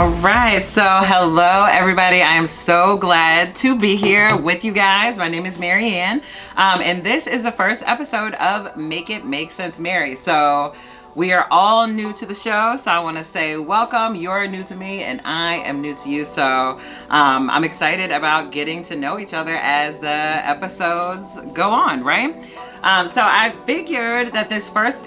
All right, so hello everybody. I am so glad to be here with you guys. My name is Marianne, and this is the first episode of Make It Make Sense Mary. So we are all new to the show, so I want to say welcome. You're new to me and I am new to you, so I'm excited about getting to know each other as the episodes go on, right? So I figured that this first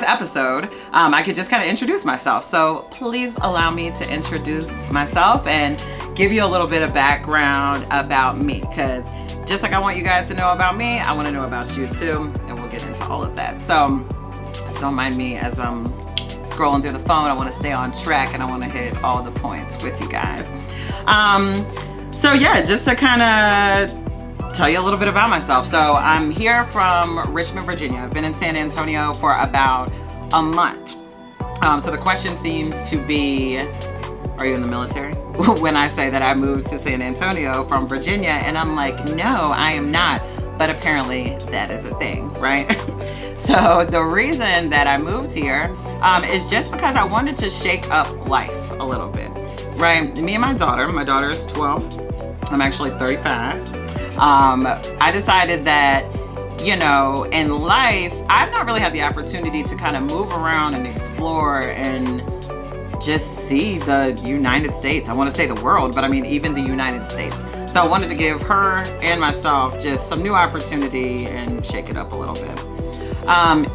episode, I could just kind of introduce myself. So please allow me to introduce myself and give you a little bit of background about me, because just like I want you guys to know about me, I want to know about you too, and we'll get into all of that. So don't mind me as I'm scrolling through the phone. I want to stay on track and I want to hit all the points with you guys. So yeah, just to kind of tell you a little bit about myself. So I'm here from Richmond, Virginia. I've been in San Antonio for about a month. So the question seems to be, are you in the military? When I say that I moved to San Antonio from Virginia, and I'm like, no, I am not. But apparently that is a thing, right? So the reason that I moved here is just because I wanted to shake up life a little bit, right? Me and my daughter is 12. I'm actually 35. I decided that, you know, in life, I've not really had the opportunity to kind of move around and explore and just see the United States. I want to say the world, but I mean, even the United States. So I wanted to give her and myself just some new opportunity and shake it up a little bit.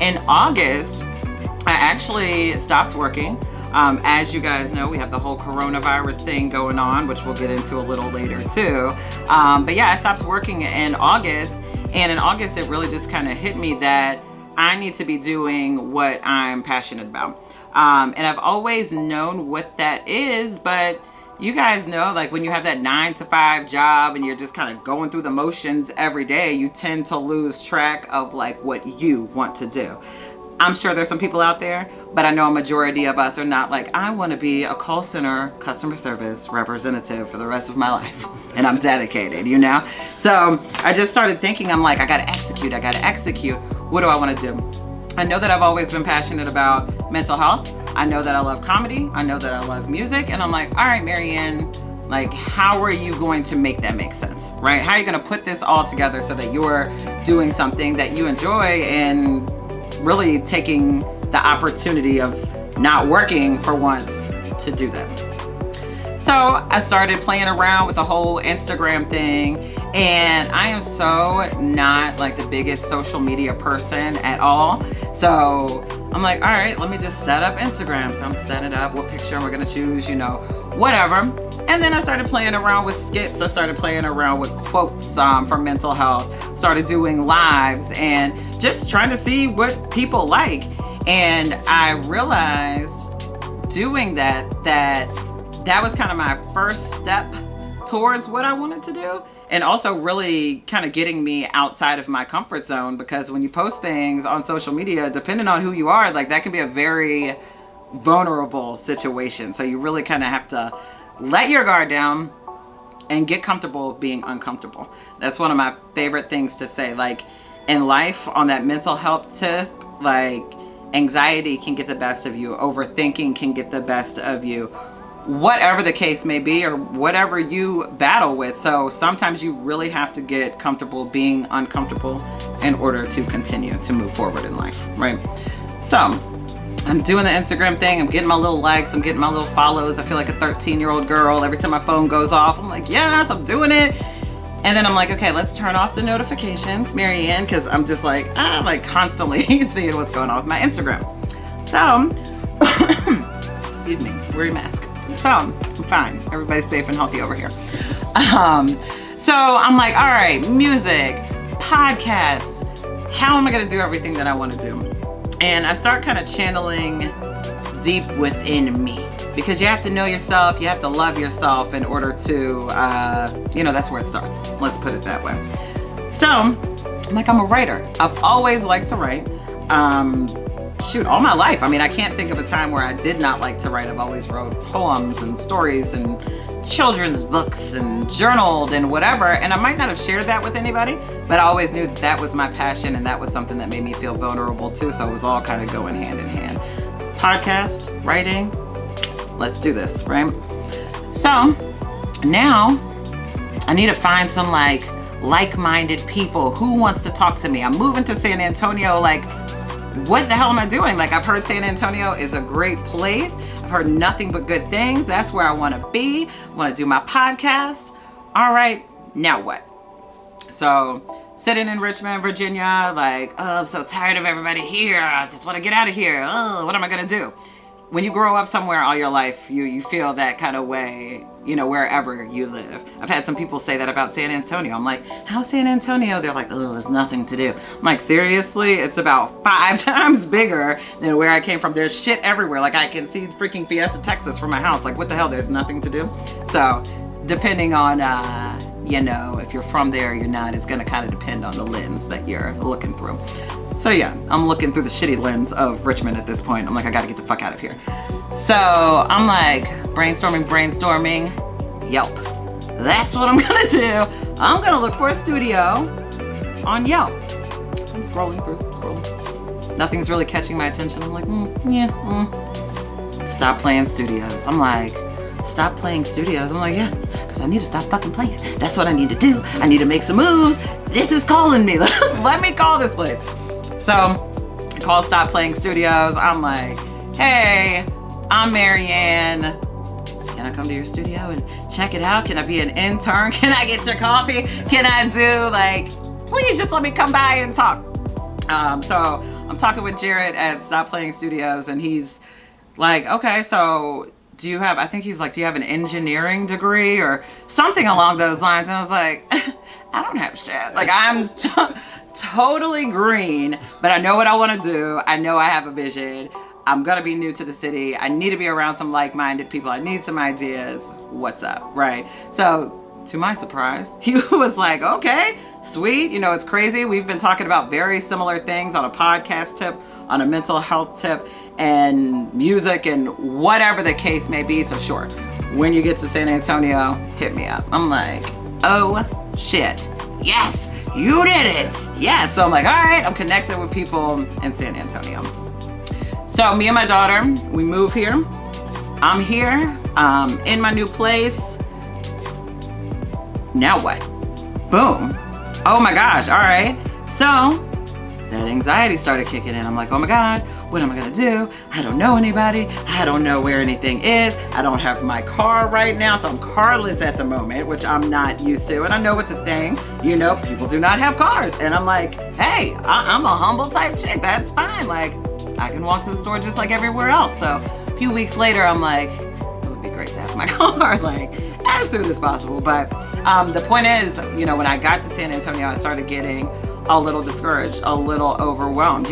In August, I actually stopped working. As you guys know, we have the whole coronavirus thing going on, which we'll get into a little later too. But yeah, I stopped working in August, and in August it really just kind of hit me that I need to be doing what I'm passionate about. And I've always known what that is, but you guys know, like when you have that 9-to-5 job and you're just kind of going through the motions every day, you tend to lose track of like what you want to do. I'm sure there's some people out there, but I know a majority of us are not like, I want to be a call center customer service representative for the rest of my life. And I'm dedicated, you know? So I just started thinking, I'm like, I got to execute. What do I want to do? I know that I've always been passionate about mental health. I know that I love comedy. I know that I love music. And I'm like, all right, Marianne, like, how are you going to make that make sense, right? How are you going to put this all together so that you're doing something that you enjoy and really taking the opportunity of not working for once to do that? So I started playing around with the whole Instagram thing, and I am so not like the biggest social media person at all. So I'm like, all right, let me just set up Instagram. So I'm setting it up, what picture we're gonna choose, you know, whatever. And then I started playing around with skits. I started playing around with quotes for mental health, started doing lives and just trying to see what people like. And I realized doing that was kind of my first step towards what I wanted to do. And also really kind of getting me outside of my comfort zone, because when you post things on social media, depending on who you are, like that can be a very vulnerable situation. So you really kind of have to let your guard down and get comfortable being uncomfortable. That's one of my favorite things to say. Like in life, on that mental health tip, like anxiety can get the best of you. Overthinking can get the best of you. Whatever the case may be, or whatever you battle with. So sometimes you really have to get comfortable being uncomfortable in order to continue to move forward in life, right? So I'm doing the Instagram thing. I'm getting my little likes. I'm getting my little follows. I feel like a 13-year-old girl. Every time my phone goes off, I'm like, yes, I'm doing it. And then I'm like, okay, let's turn off the notifications, Marianne, because I'm just like, constantly seeing what's going on with my Instagram. So, excuse me, wear your mask. So I'm fine. Everybody's safe and healthy over here. So I'm like, all right, music, podcasts, how am I going to do everything that I want to do? And I start kind of channeling deep within me, because you have to know yourself. You have to love yourself in order to, that's where it starts. Let's put it that way. So I'm like, I'm a writer. I've always liked to write. All my life. I mean, I can't think of a time where I did not like to write. I've always wrote poems and stories and children's books and journaled and whatever. And I might not have shared that with anybody, but I always knew that was my passion, and that was something that made me feel vulnerable too. So it was all kind of going hand in hand. Podcast, writing, let's do this, right? So now I need to find some like-minded people. Who wants to talk to me? I'm moving to San Antonio. Like, what the hell am I doing? Like, I've heard San Antonio is a great place. I've heard nothing but good things. That's where I want to be. I want to do my podcast. All right, now what? So sitting in Richmond, Virginia, like, oh, I'm so tired of everybody here. I just want to get out of here. Oh, what am I going to do? When you grow up somewhere all your life, you feel that kind of way, wherever you live. I've had some people say that about San Antonio. I'm like, how's San Antonio? They're like, oh, there's nothing to do. I'm like, seriously? It's about 5 times bigger than where I came from. There's shit everywhere. Like, I can see freaking Fiesta, Texas from my house. Like, what the hell? There's nothing to do? So, depending on, if you're from there or you're not, it's going to kind of depend on the lens that you're looking through. So yeah, I'm looking through the shitty lens of Richmond at this point. I'm like, I gotta get the fuck out of here. So I'm like, brainstorming. Yelp. That's what I'm gonna do. I'm gonna look for a studio on Yelp. So I'm scrolling. Nothing's really catching my attention. I'm like, Stop playing studios. I'm like, stop playing studios. I'm like, yeah, because I need to stop fucking playing. That's what I need to do. I need to make some moves. This is calling me. Let me call this place. So I call Stop Playing Studios. I'm like, hey, I'm Marianne. Can I come to your studio and check it out? Can I be an intern? Can I get your coffee? Can I do please just let me come by and talk. So I'm talking with Jared at Stop Playing Studios, and he's like, okay, so do you have an engineering degree or something along those lines? And I was like, I don't have shit. Like, I'm totally green, but I know what I want to do. I know I have a vision. I'm going to be new to the city. I need to be around some like-minded people. I need some ideas. What's up, right? So to my surprise, he was like, okay, sweet. It's crazy. We've been talking about very similar things on a podcast tip, on a mental health tip, and music and whatever the case may be. So sure, when you get to San Antonio, hit me up. I'm like, oh shit. Yes, you did it. Yeah. So I'm like, all right, I'm connected with people in San Antonio. So me and my daughter, we move here. I'm here, in my new place. Now what? Boom. Oh my gosh. All right. So that anxiety started kicking in. I'm like, oh my God, what am I gonna do? I don't know anybody. I don't know where anything is. I don't have my car right now, so I'm carless at the moment, which I'm not used to. And I know it's a thing. People do not have cars. And I'm like, hey, I'm a humble type chick. That's fine. Like, I can walk to the store just like everywhere else. So a few weeks later, I'm like, it would be great to have my car, like, as soon as possible. But the point is, when I got to San Antonio, I started getting a little discouraged, a little overwhelmed.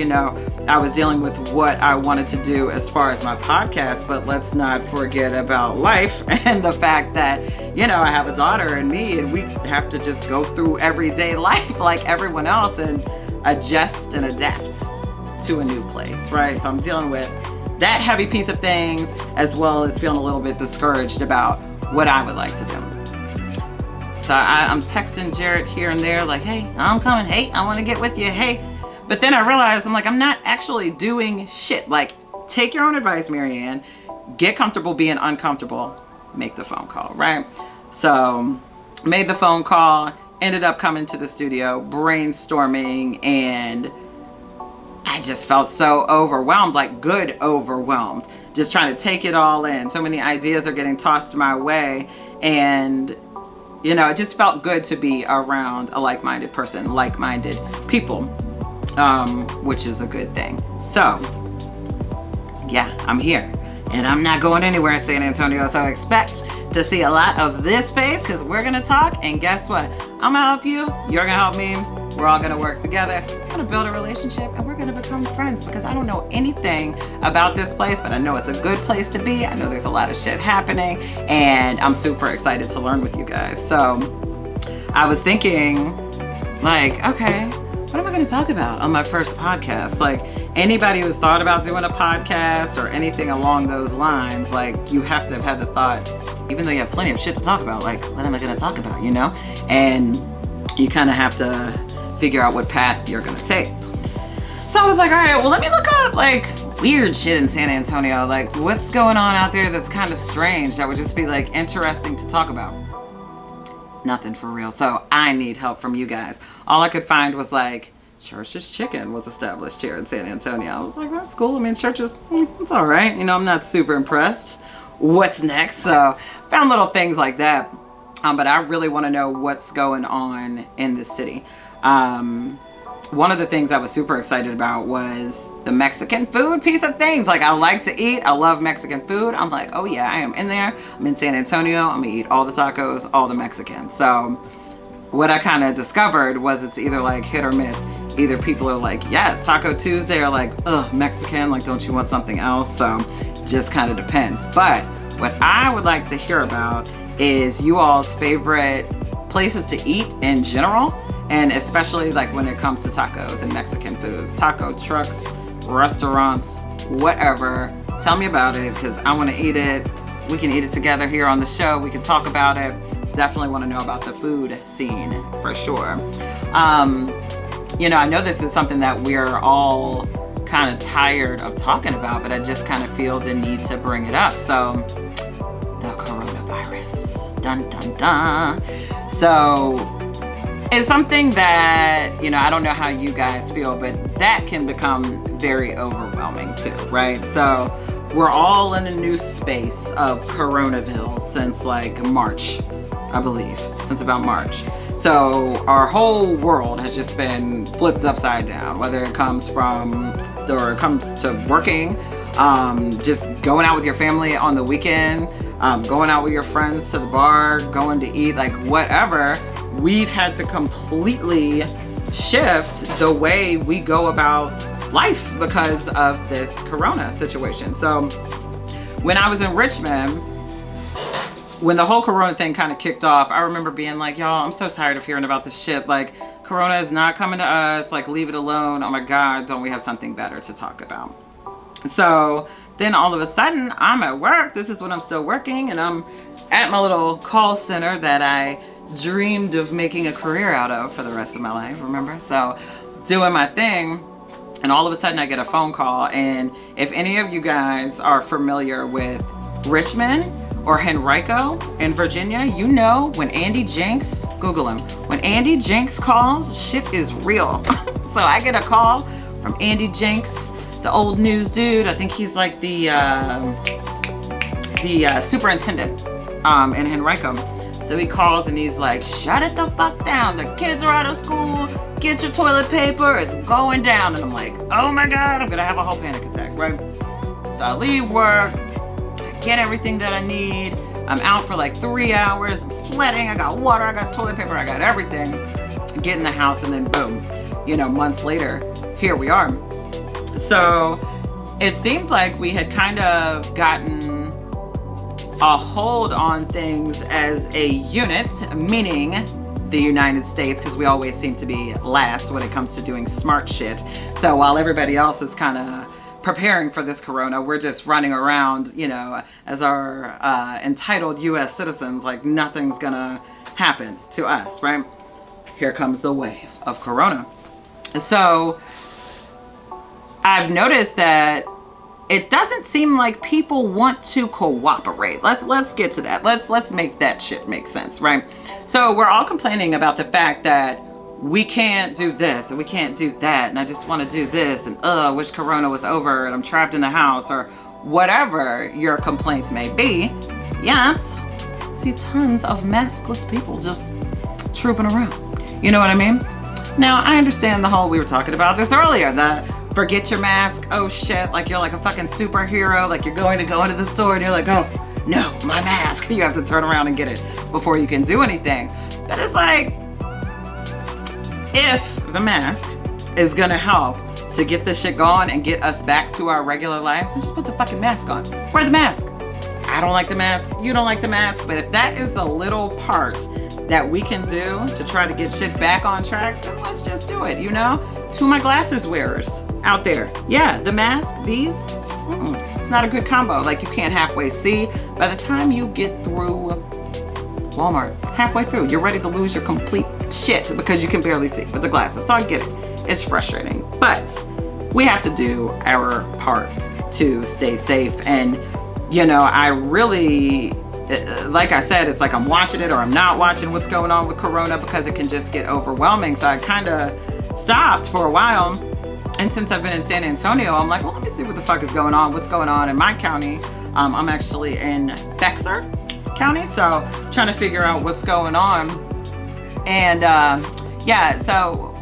I was dealing with what I wanted to do as far as my podcast, but let's not forget about life and the fact that, I have a daughter and me, and we have to just go through everyday life like everyone else and adjust and adapt to a new place, right? So I'm dealing with that heavy piece of things, as well as feeling a little bit discouraged about what I would like to do. So I'm texting Jared here and there, like, hey, I'm coming. Hey, I want to get with you. Hey. But then I realized, I'm like, I'm not actually doing shit. Like, take your own advice, Marianne. Get comfortable being uncomfortable. Make the phone call, right? So made the phone call, ended up coming to the studio, brainstorming, and I just felt so overwhelmed, like good overwhelmed. Just trying to take it all in. So many ideas are getting tossed my way. And it just felt good to be around a like-minded person, like-minded people, which is a good thing. So, yeah, I'm here. And I'm not going anywhere in San Antonio, so expect to see a lot of this face, because we're going to talk, and guess what? I'm going to help you, you're going to help me, we're all going to work together, we're going to build a relationship, and we're going to become friends, because I don't know anything about this place, but I know it's a good place to be. I know there's a lot of shit happening, and I'm super excited to learn with you guys. So I was thinking, like, okay, what am I going to talk about on my first podcast? Like, anybody who's thought about doing a podcast or anything along those lines, like, you have to have had the thought, even though you have plenty of shit to talk about, like, what am I going to talk about, And you kind of have to figure out what path you're going to take. So I was like, all right, well, let me look up, like, weird shit in San Antonio? Like, what's going on out there that's kind of strange that would just be like interesting to talk about? Nothing for real. So I need help from you guys. All I could find was like, Church's Chicken was established here in San Antonio. I was like, that's cool. I mean, Church's, it's all right. You know, I'm not super impressed. What's next? So found little things like that. But I really want to know what's going on in the city. One of the things I was super excited about was the Mexican food piece of things. Like, I like to eat. I love Mexican food. I'm like, oh yeah, I am in there. I'm in San Antonio. I'm gonna eat all the tacos, all the Mexican. So what I kind of discovered was it's either like hit or miss. Either people are like, yes, Taco Tuesday, or like, ugh, Mexican, like, don't you want something else? So just kind of depends. But what I would like to hear about is you all's favorite places to eat in general. And especially like when it comes to tacos and Mexican foods, taco trucks, restaurants, whatever. Tell me about it, because I want to eat it. We can eat it together here on the show. We can talk about it. Definitely want to know about the food scene for sure. You know, I know this is something that we're all kind of tired of talking about, but I just kind of feel the need to bring it up. So the coronavirus, dun dun dun. So it's something that, you know, I don't know how you guys feel, but that can become very overwhelming too, right? So we're all in a new space of Coronaville since like March, I believe, since about March. So our whole world has just been flipped upside down, whether it comes to working, just going out with your family on the weekend, going out with your friends to the bar, going to eat, like whatever. We've had to completely shift the way we go about life because of this corona situation. So when I was in Richmond, when the whole corona thing kind of kicked off, I remember being like, y'all, I'm so tired of hearing about this shit. Like, corona is not coming to us. Like, leave it alone. Oh my God, don't we have something better to talk about? So then all of a sudden I'm at work. This is when I'm still working, and I'm at my little call center that I dreamed of making a career out of for the rest of my life, remember? So doing my thing, and all of a sudden I get a phone call. And if any of you guys are familiar with Richmond or Henrico in Virginia, you know when Andy Jenks, Google him, when Andy Jenks calls, shit is real. So I get a call from Andy Jenks, the old news dude. I think he's like the superintendent in Henrico. So he calls and he's like, shut it the fuck down. The kids are out of school. Get your toilet paper. It's going down. And I'm like, oh my God, I'm going to have a whole panic attack, right? So I leave work, I get everything that I need. I'm out for like 3 hours. I'm sweating. I got water. I got toilet paper. I got everything. Get in the house, and then boom, you know, months later, here we are. So it seemed like we had kind of gotten a hold on things as a unit, meaning the United States, because we always seem to be last when it comes to doing smart shit. So while everybody else is kind of preparing for this corona, we're just running around, you know, as our entitled US citizens, like nothing's gonna happen to us, right? Here comes the wave of corona. So I've noticed that it doesn't seem like people want to cooperate. Let's get to that. Let's make that shit make sense, right? So we're all complaining about the fact that we can't do this and we can't do that, and I just want to do this, and I wish corona was over and I'm trapped in the house, or whatever your complaints may be. Yet see tons of maskless people just trooping around. You know what I mean? Now I understand the whole, we were talking about this earlier, the forget your mask, oh shit, like you're like a fucking superhero, like you're going to go into the store and you're like, oh no, my mask. You have to turn around and get it before you can do anything. But it's like, if the mask is gonna help to get this shit going and get us back to our regular lives, then just put the fucking mask on. Wear the mask. I don't like the mask, you don't like the mask, but if that is the little part that we can do to try to get shit back on track, then let's just do it, you know? To my glasses wearers out there, yeah, the mask, these, it's not a good combo. Like, you can't halfway see. By the time you get through Walmart, halfway through, you're ready to lose your complete shit because you can barely see with the glasses. So I get it, it's frustrating, but we have to do our part to stay safe. And, you know, I really, like I said, it's like I'm watching it or I'm not watching what's going on with Corona because it can just get overwhelming. So I kind of stopped for a while. And since I've been in San Antonio, I'm like, well, let me see what the fuck is going on. What's going on in my county? I'm actually in Bexar County, so trying to figure out what's going on. And yeah, so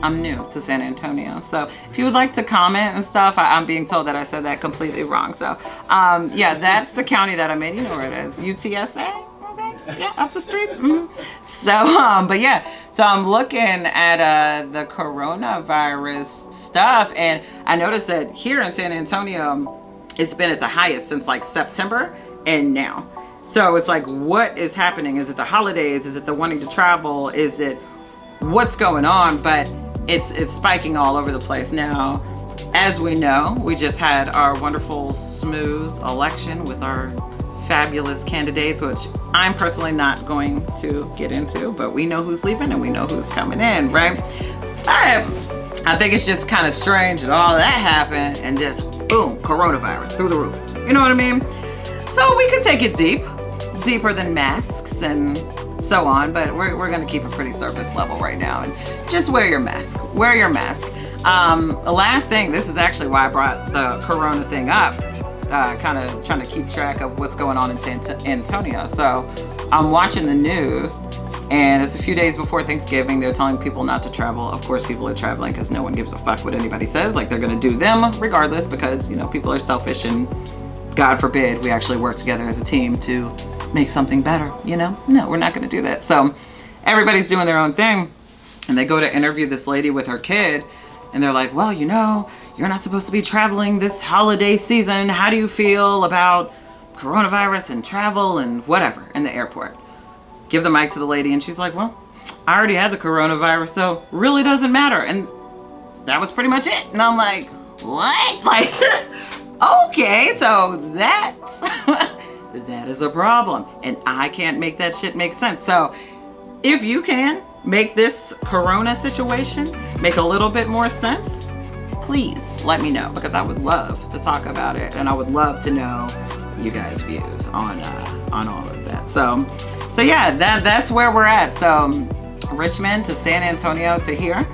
I'm new to San Antonio. So if you would like to comment and stuff, I'm being told that I said that completely wrong. So yeah, that's the county that I'm in. You know where it is, UTSA. Okay, yeah, up the street. So but yeah, so I'm looking at the coronavirus stuff, and I noticed that here in San Antonio, it's been at the highest since like September and now. So it's like, what is happening? Is it the holidays? Is it the wanting to travel? Is it what's going on? But it's spiking all over the place now. As we know, we just had our wonderful, smooth election with our fabulous candidates, which I'm personally not going to get into, but we know who's leaving and we know who's coming in, right? I think it's just kind of strange that all that happened and just boom, coronavirus through the roof. You know what I mean? So we could take it deeper than masks and so on, but we're gonna keep it pretty surface level right now and just wear your mask. Wear your mask. The last thing, this is actually why I brought the corona thing up, kind of trying to keep track of what's going on in San Antonio. So I'm watching the news, and it's a few days before Thanksgiving. They're telling people not to travel. Of course, people are traveling because no one gives a fuck what anybody says. Like, they're gonna do them regardless because, you know, people are selfish, and God forbid we actually work together as a team to make something better, you know? No, we're not gonna do that. So everybody's doing their own thing, and they go to interview this lady with her kid, and they're like, well, you know, you're not supposed to be traveling this holiday season. How do you feel about coronavirus and travel and whatever in the airport? Give the mic to the lady, and she's like, well, I already had the coronavirus, so really doesn't matter. And that was pretty much it. And I'm like, what? Like, okay, so that is a problem. And I can't make that shit make sense. So if you can make this corona situation make a little bit more sense, please let me know, because I would love to talk about it, and I would love to know you guys' views on all of that. So yeah, that's where we're at. So Richmond to San Antonio to here.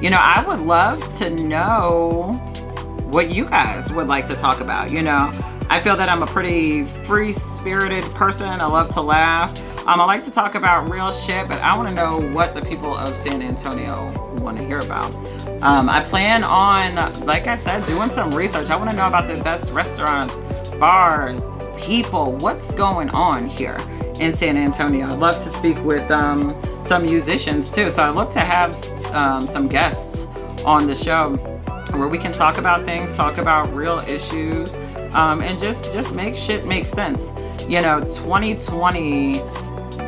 You know, I would love to know what you guys would like to talk about. You know, I feel that I'm a pretty free-spirited person. I love to laugh. I like to talk about real shit, but I want to know what the people of San Antonio want to hear about. I plan on, like I said, doing some research. I want to know about the best restaurants, bars, people, what's going on here in San Antonio. I'd love to speak with some musicians too. So I'd love to have some guests on the show where we can talk about things, talk about real issues, and just make shit make sense. You know, 2020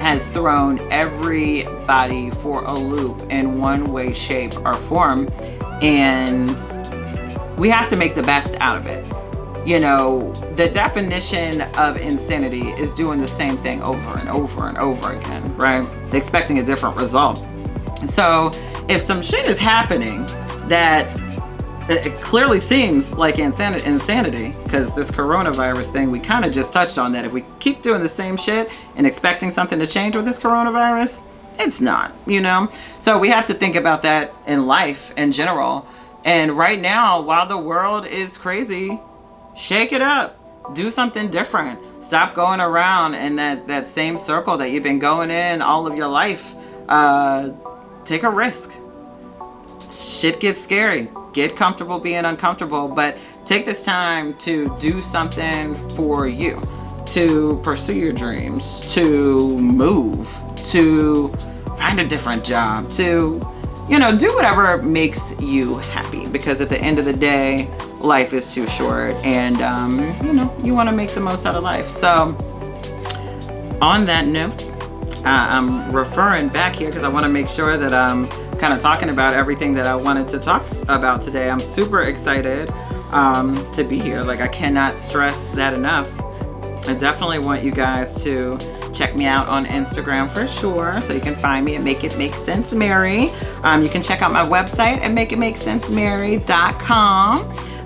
has thrown everybody for a loop in one way, shape, or form, and we have to make the best out of it. You know, the definition of insanity is doing the same thing over and over and over again, right? Expecting a different result. So if some shit is happening that it clearly seems like insanity, because this coronavirus thing, we kind of just touched on that. If we keep doing the same shit and expecting something to change with this coronavirus, it's not, you know? So we have to think about that in life in general. And right now, while the world is crazy, shake it up. Do something different. Stop going around in that same circle that you've been going in all of your life. Take a risk. Shit gets scary. Get comfortable being uncomfortable, but take this time to do something for you, to pursue your dreams, to move, to find a different job, to, you know, do whatever makes you happy, because at the end of the day, life is too short, and you know, you want to make the most out of life. So on that note, I'm referring back here because I want to make sure that I'm kind of talking about everything that I wanted to talk about today. I'm super excited to be here. Like, I cannot stress that enough. I definitely want you guys to check me out on Instagram for sure. So you can find me at Make It Make Sense Mary. You can check out my website at makeitmakesensemary.com.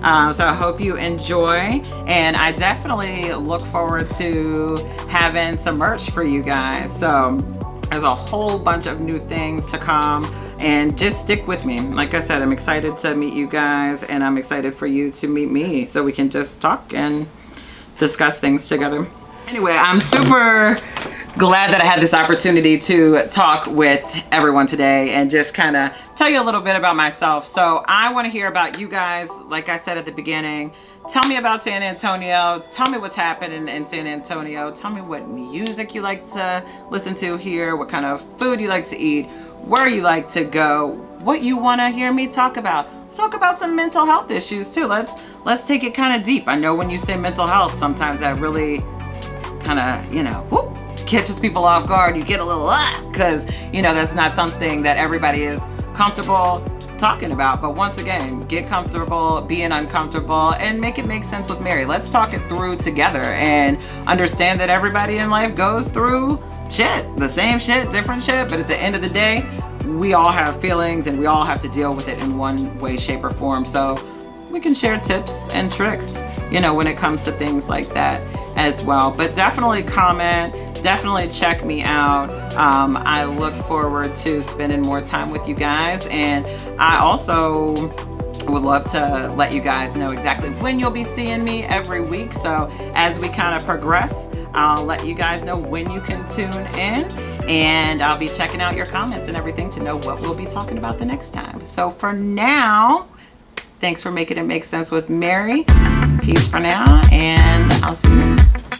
So I hope you enjoy, and I definitely look forward to having some merch for you guys. So there's a whole bunch of new things to come, and just stick with me. Like I said, I'm excited to meet you guys, and I'm excited for you to meet me so we can just talk and discuss things together. Anyway, I'm super glad that I had this opportunity to talk with everyone today and just kind of tell you a little bit about myself. So I want to hear about you guys. Like I said at the beginning, tell me about San Antonio. Tell me what's happening in San Antonio. Tell me what music you like to listen to here, what kind of food you like to eat, where you like to go, what you want to hear me talk about. Let's talk about some mental health issues too. Let's take it kind of deep. I know when you say mental health, sometimes that really kind of, whoop, catches people off guard. You get a little because that's not something that everybody is comfortable talking about. But once again, get comfortable being uncomfortable and make it make sense with Mary. Let's talk it through together and understand that everybody in life goes through shit, the same shit, different shit, but at the end of the day, we all have feelings and we all have to deal with it in one way, shape, or form. So we can share tips and tricks, when it comes to things like that as well. But definitely comment, definitely check me out. I look forward to spending more time with you guys, and I also would love to let you guys know exactly when you'll be seeing me every week. So as we kind of progress, I'll let you guys know when you can tune in, and I'll be checking out your comments and everything to know what we'll be talking about the next time. So for now, thanks for making it make sense with Mary. Peace for now, and I'll see you next time.